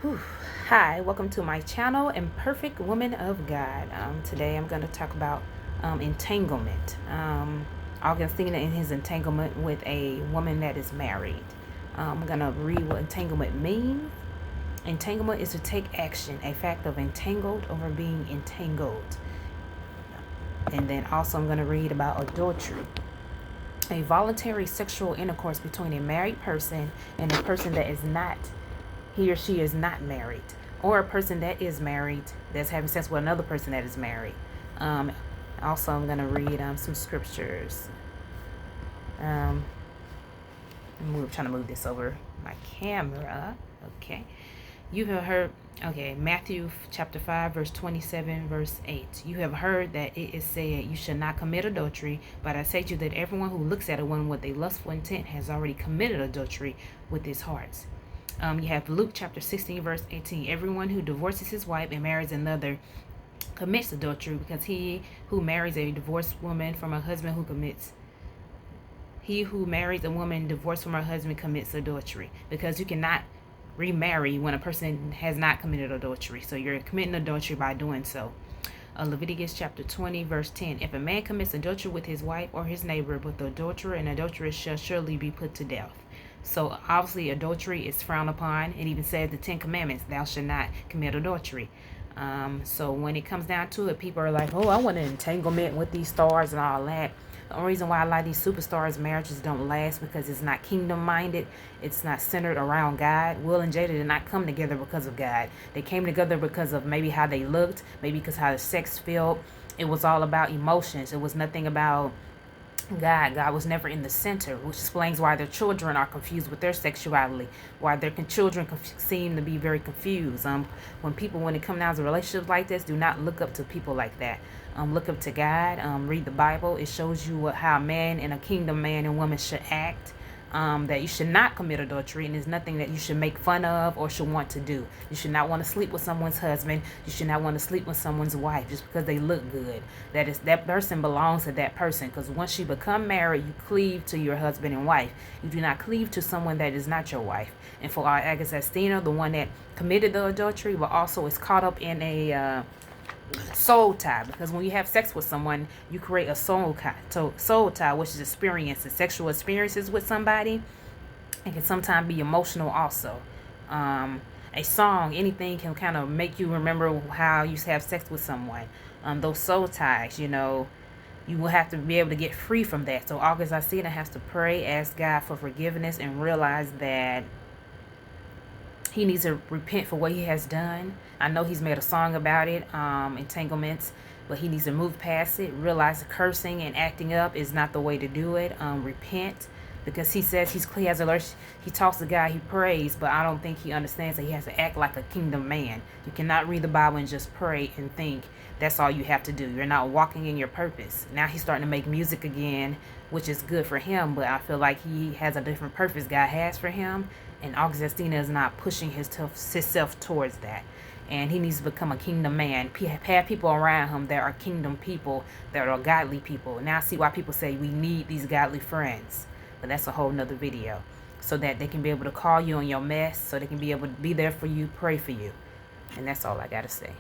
Whew. Hi, welcome to my channel, Imperfect Woman of God. Today I'm going to talk about entanglement. Augustine in his entanglement with a woman that is married. I'm going to read what entanglement means. Entanglement is to take action, a fact of entangled over being entangled. And then also I'm going to read about adultery. A voluntary sexual intercourse between a married person and a person that is not, he or she is not married, or a person that is married that's having sex with another person that is married. Also, I'm going to read some scriptures. I'm trying to move this over my camera. Okay. You have heard, Matthew chapter 5, verse 27, verse 8. You have heard that it is said, you should not commit adultery, but I say to you that everyone who looks at a woman with a lustful intent has already committed adultery with his heart. You have Luke chapter 16, verse 18. Everyone who divorces his wife and marries another commits adultery, because he who marries a divorced woman from a husband he who marries a woman divorced from her husband commits adultery, because you cannot remarry when a person has not committed adultery. So you're committing adultery by doing so. Leviticus chapter 20, verse 10. If a man commits adultery with his wife or his neighbor, but the adulterer and adulteress shall surely be put to death. So obviously adultery is frowned upon. It even says the 10 Commandments, thou shalt not commit adultery. So when it comes down to it, people are like, oh, I want an entanglement with these stars and all that. The only reason why a lot of these superstars marriages don't last, because it's not kingdom minded. It's not centered around God. Will and Jada did not come together because of God. They came together because of maybe how they looked, maybe because how the sex felt. It was all about emotions. It was nothing about God. God was never in the center, which explains why their children are confused with their sexuality, why their children seem to be very confused. When it comes down to relationships like this, do not look up to people like that. Look up to God. Read the Bible. It shows you how a man and a kingdom man and woman should act. That you should not commit adultery, and there's nothing that you should make fun of or should want to do. You should not want to sleep with someone's husband. You should not want to sleep with someone's wife just because they look good. That person belongs to that person, because once you become married, you cleave to your husband and wife. You do not cleave to someone that is not your wife. And for our Alsina, the one that committed the adultery, but also is caught up in a soul tie, because when you have sex with someone, you create a soul tie, which is sexual experiences with somebody. It can sometimes be emotional also. A song, anything can kind of make you remember how you used to have sex with someone. Those soul ties, you will have to be able to get free from that. So Alsina has to pray, ask God for forgiveness, and realize that he needs to repent for what he has done. I know he's made a song about it, entanglements, but he needs to move past it. Realize the cursing and acting up is not the way to do it. Repent, because he says he talks to God, he prays, but I don't think he understands that he has to act like a kingdom man. You cannot read the Bible and just pray and think that's all you have to do. You're not walking in your purpose. Now he's starting to make music again, which is good for him, but I feel like he has a different purpose God has for him, and Augustina is not pushing himself towards that. And he needs to become a kingdom man. Have people around him that are kingdom people, that are godly people. Now I see why people say we need these godly friends. But that's a whole nother video. So that they can be able to call you on your mess, so they can be able to be there for you, pray for you. And that's all I got to say.